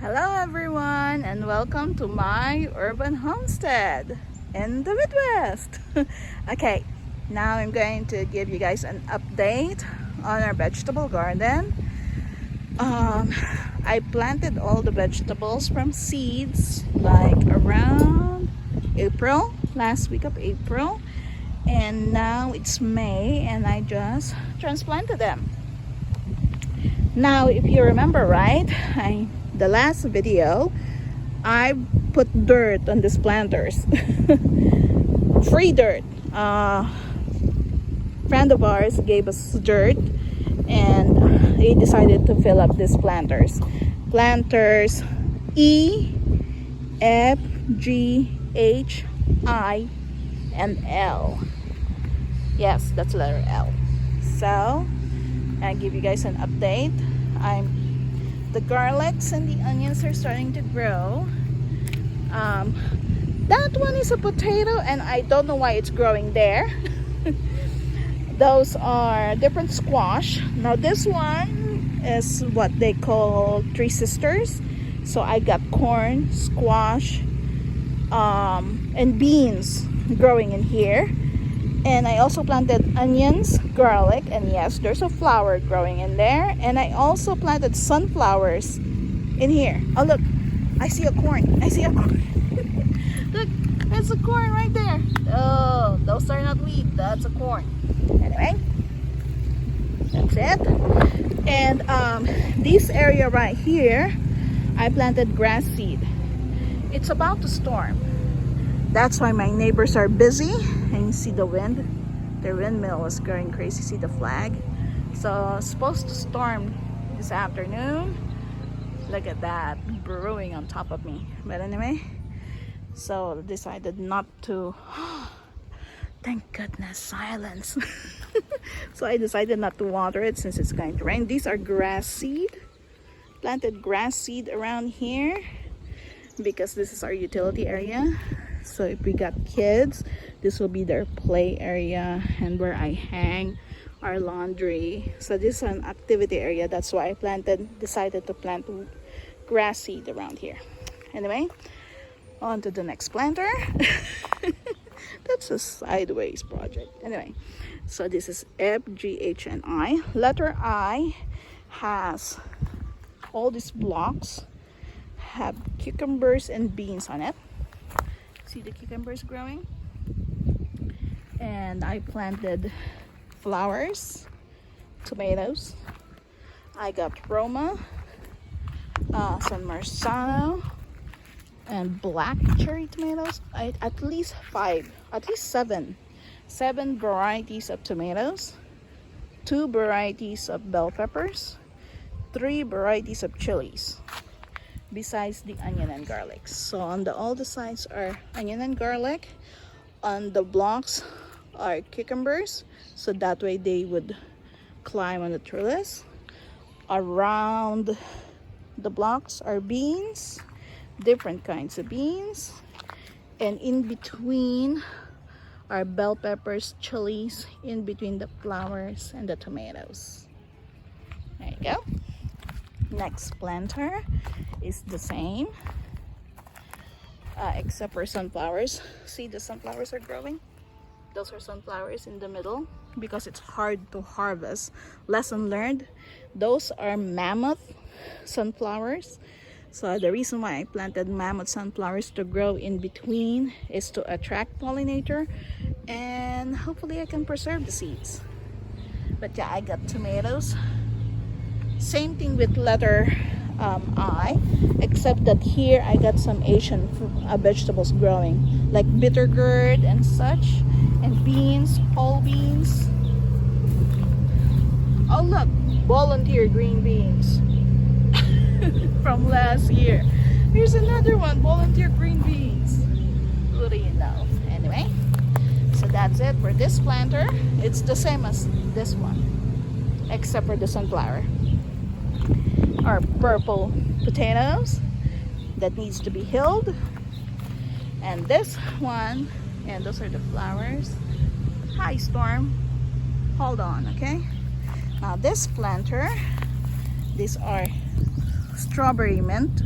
Hello everyone and welcome to my urban homestead in the Midwest. Okay, now I'm going to give you guys an update on our vegetable garden. I planted all the vegetables from seeds like around April, last week of April, and now it's May and I just transplanted them. Now if you remember right, the last video I put dirt on these planters. Free dirt. Friend of ours gave us dirt and he decided to fill up these planters. Planters E, F, G, H, I, and L. Yes, that's letter L. So I'll give you guys an update. The garlics and the onions are starting to grow. That one is a potato and I don't know why it's growing there. Those are different squash. Now this one is what they call three sisters. So I got corn, squash, and beans growing in here. And I also planted onions, garlic, and yes, there's a flower growing in there. And I also planted sunflowers in here. Oh look, I see a corn. I see a corn. Look, there's a corn right there. Oh, those are not weeds, that's a corn. Anyway, that's it. And this area right here, I planted grass seed. It's about to storm. That's why my neighbors are busy. And you see the wind. The windmill is going crazy. See the flag? So it's supposed to storm this afternoon. Look at that brewing on top of me. But anyway, so I decided not to. Thank goodness, silence. So I decided not to water it since it's going to rain. These are grass seed. Planted grass seed around here because this is our utility area. So if we got kids, this will be their play area and where I hang our laundry. So this is an activity area. That's why I decided to plant grass seed around here. Anyway, on to the next planter. That's a sideways project. Anyway, so this is F, G, H, and I. Letter I has all these blocks, have cucumbers and beans on it. See the cucumbers growing? And I planted flowers, tomatoes. I got Roma, San Marzano, and black cherry tomatoes. At least seven varieties of tomatoes, 2 varieties of bell peppers, 3 varieties of chilies, besides the onion and garlic. So on all the sides are onion and garlic. On the blocks are cucumbers, so that way they would climb on the trellis. Around the blocks are beans, different kinds of beans, and in between are bell peppers, chilies, in between the flowers and the tomatoes. There you go. Next planter is the same, except for sunflowers. See, the sunflowers are growing. Those are sunflowers in the middle because it's hard to harvest. Lesson learned. Those are mammoth sunflowers. So the reason why I planted mammoth sunflowers to grow in between is to attract pollinator and hopefully I can preserve the seeds. But yeah, I got tomatoes. Same thing with letter I, except that here I got some Asian vegetables growing, like bitter gourd and such, and beans, whole beans. Oh look, volunteer green beans from last year. Here's another one, volunteer green beans. What do you know? Anyway, so that's it for this planter. It's the same as this one, except for the sunflower. Our purple potatoes that needs to be healed, and this one, and those are the flowers. Hi Storm, hold on, okay? Now this planter, these are strawberry mint.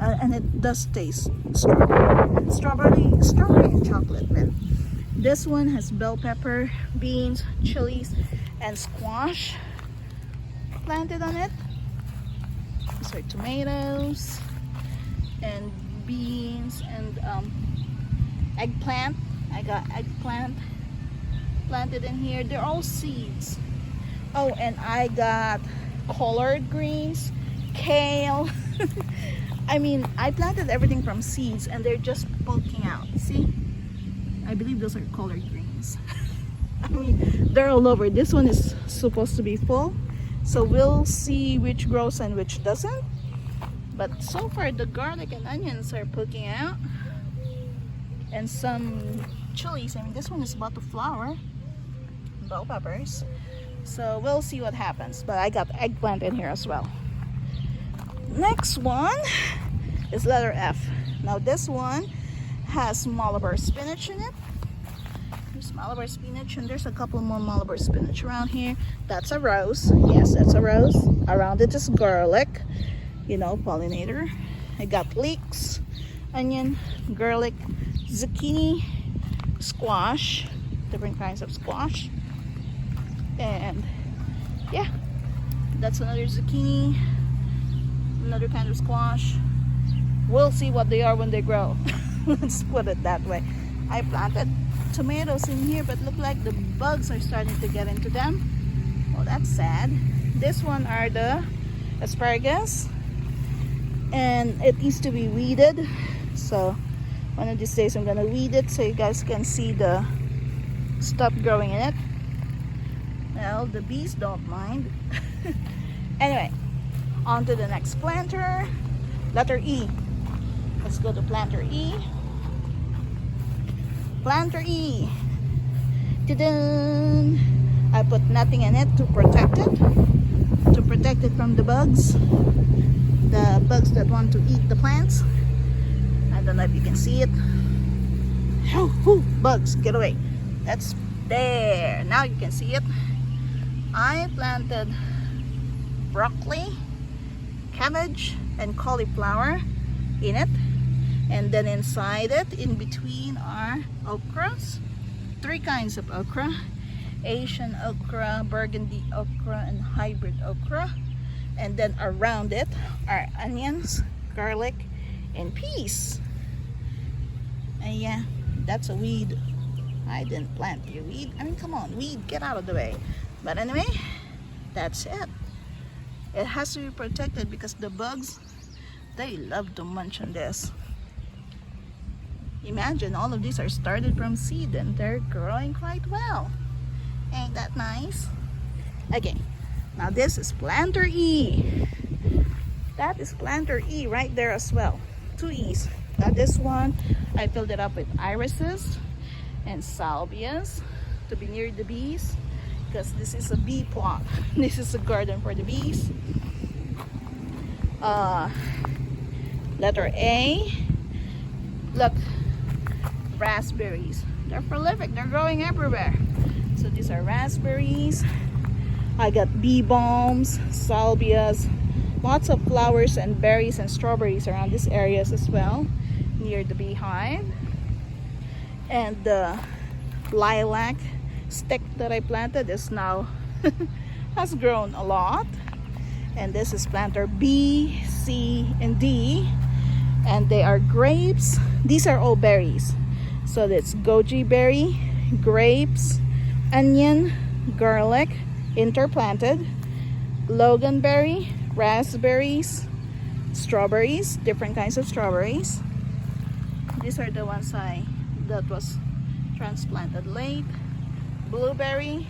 and it does taste strawberry and chocolate mint. This one has bell pepper, beans, chilies, and squash planted on it. These are tomatoes and beans and eggplant. I got eggplant planted in here. They're all seeds. Oh, and I got collard greens, kale. I mean, I planted everything from seeds and they're just poking out. See? I believe those are collard greens. I mean, they're all over. This one is supposed to be full. So we'll see which grows and which doesn't. But so far, the garlic and onions are poking out. And some chilies. I mean, this one is about to flower. Bell peppers. So we'll see what happens. But I got eggplant in here as well. Next one is letter F. Now this one has Malabar spinach in it. There's Malabar spinach, and there's a couple more Malabar spinach around here. That's a rose. Yes, that's a rose. Around it is garlic, you know, pollinator. I got leeks, onion, garlic, zucchini, squash, different kinds of squash. And yeah, that's another zucchini, another kind of squash. We'll see what they are when they grow. Let's put it that way. I planted tomatoes in here, but look like the bugs are starting to get into them. Oh, that's sad. This one are the asparagus, and it needs to be weeded. So one of these days I'm gonna weed it so you guys can see the stuff growing in it. Well, the bees don't mind. Anyway, on to the next planter. Letter E. Let's go to planter E. Planter E. Ta-da! I put nothing in it to protect it. To protect it from the bugs. The bugs that want to eat the plants. I don't know if you can see it. Oh, bugs, get away. That's there. Now you can see it. I planted broccoli, cabbage, and cauliflower in it. And then inside it, in between are okras. 3 kinds of okra. Asian okra, burgundy okra, and hybrid okra. And then around it are onions, garlic, and peas. And yeah, that's a weed. I didn't plant your weed. I mean, come on, weed, get out of the way. But anyway, that's it. It has to be protected because the bugs, they love to munch on this. Imagine all of these are started from seed and they're growing quite well. Ain't that nice? Okay, now this is planter E. That is planter E right there as well. 2 E's. Now this one, I filled it up with irises and salvias to be near the bees, because this is a bee plot. This is a garden for the bees. Letter A. Look, raspberries. They're prolific. They're growing everywhere. So these are raspberries. I got bee balms, salvias, lots of flowers and berries and strawberries around these areas as well, near the beehive. And the lilac stick that I planted is now has grown a lot. And this is planter B, C, and D, and they are grapes. These are all berries. So that's goji berry, grapes, onion, garlic, interplanted, loganberry, raspberries, strawberries, different kinds of strawberries. These are the ones that was transplanted late. Blueberry.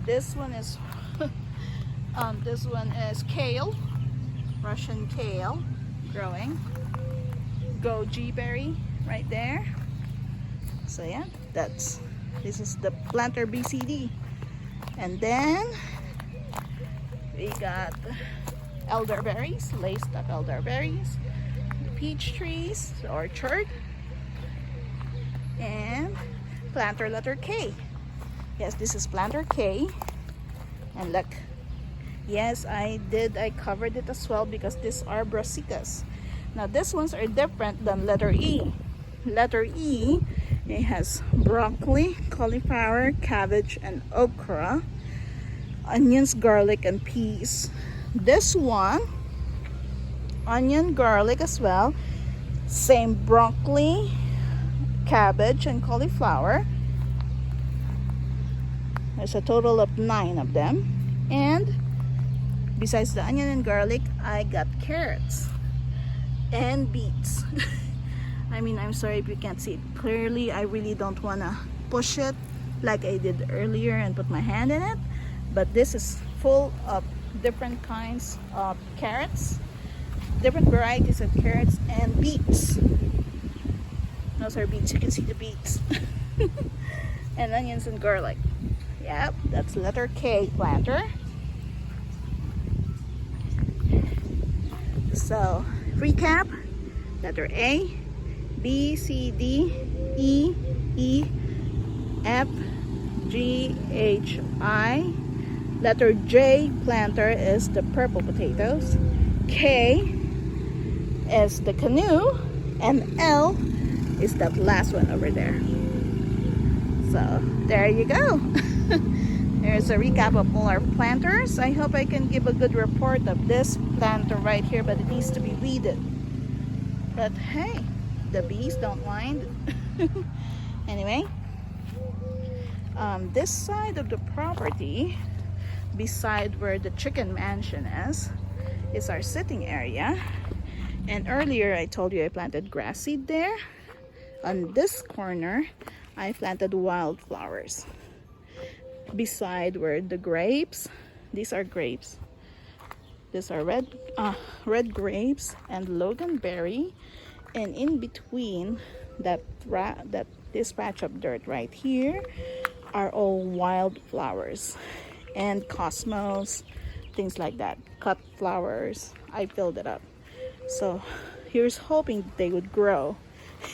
This one is kale, Russian kale, growing. Goji berry right there. So yeah, this is the planter BCD. And then we got elderberries, laced up elderberries, the peach trees, the orchard, and planter letter K. Yes, this is planter K. And look, yes, I covered it as well because these are brassicas. Now these ones are different than letter E. Letter E, it has broccoli, cauliflower, cabbage, and okra, onions, garlic, and peas. This one, onion, garlic as well, same broccoli, cabbage, and cauliflower. There's a total of 9 of them. And besides the onion and garlic, I got carrots and beets. I mean, I'm sorry if you can't see it clearly. I really don't want to push it like I did earlier and put my hand in it. But this is full of different kinds of carrots, different varieties of carrots and beets. Those are beets. You can see the beets. And onions and garlic. Yep, that's letter K planter. So, recap: letter A, B, C, D, E, E, F, G, H, I. Letter J planter is the purple potatoes. K is the canoe. And L is that last one over there. So, there you go. There's a recap of all our planters. I hope I can give a good report of this planter right here, but it needs to be weeded. But hey, the bees don't mind. Anyway, this side of the property, beside where the chicken mansion is our sitting area. And earlier I told you I planted grass seed there. On this corner, I planted wildflowers. Beside where the grapes, these are grapes. These are red grapes and loganberry, and in between this patch of dirt right here are all wildflowers and cosmos, things like that. Cut flowers. I filled it up. So here's hoping they would grow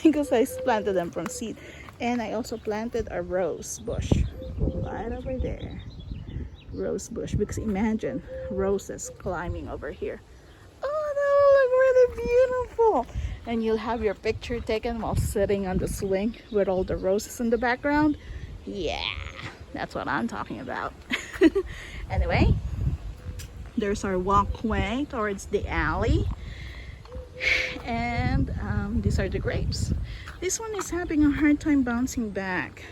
because I planted them from seed. And I also planted a rose bush right over there. Rose bush, because imagine roses climbing over here. Oh, that will look really beautiful. And you'll have your picture taken while sitting on the swing with all the roses in the background. Yeah, that's what I'm talking about. Anyway, there's our walkway towards the alley. And these are the grapes. This one is having a hard time bouncing back,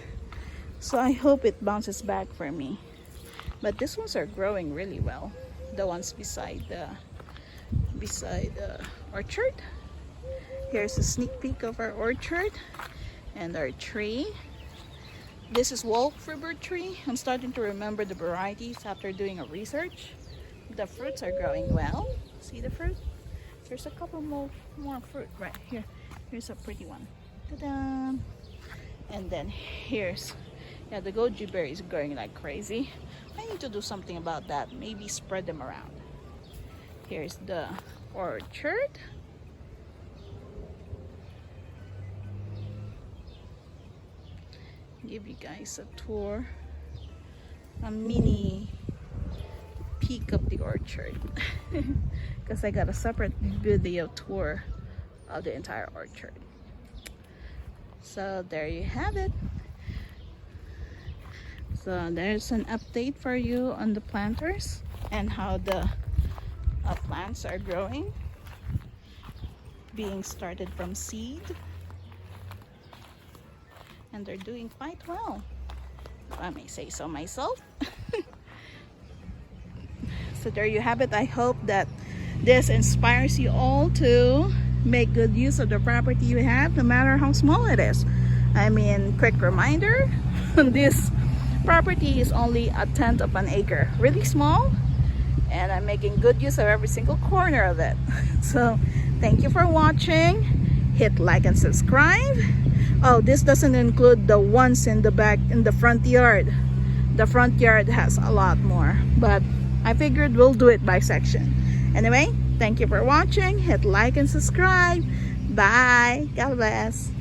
so I hope it bounces back for me. But these ones are growing really well, the ones beside the orchard. Here's a sneak peek of our orchard and our tree. This is Wolfriber tree. I'm starting to remember the varieties after doing a research. The fruits are growing well. See the fruit? There's a couple more fruit right here. Here's a pretty one. Ta-da! And then here's, yeah, the goji berries growing like crazy. I need to do something about that. Maybe spread them around. Here's the orchard. Give you guys a tour, a mini peek of the orchard. Because I got a separate video tour of the entire orchard. So there you have it. So there's an update for you on the planters and how the plants are growing, being started from seed, and they're doing quite well, if I may say so myself. So there you have it. I hope that this inspires you all to make good use of the property you have, no matter how small it is. I mean, quick reminder, this property is only 1/10 of an acre, really small, and I'm making good use of every single corner of it. So thank you for watching. Hit like and subscribe. Oh, this doesn't include the ones in the back, in the front yard. The front yard has a lot more, but I figured we'll do it by section. Anyway, thank you for watching. Hit like and subscribe. Bye. God bless.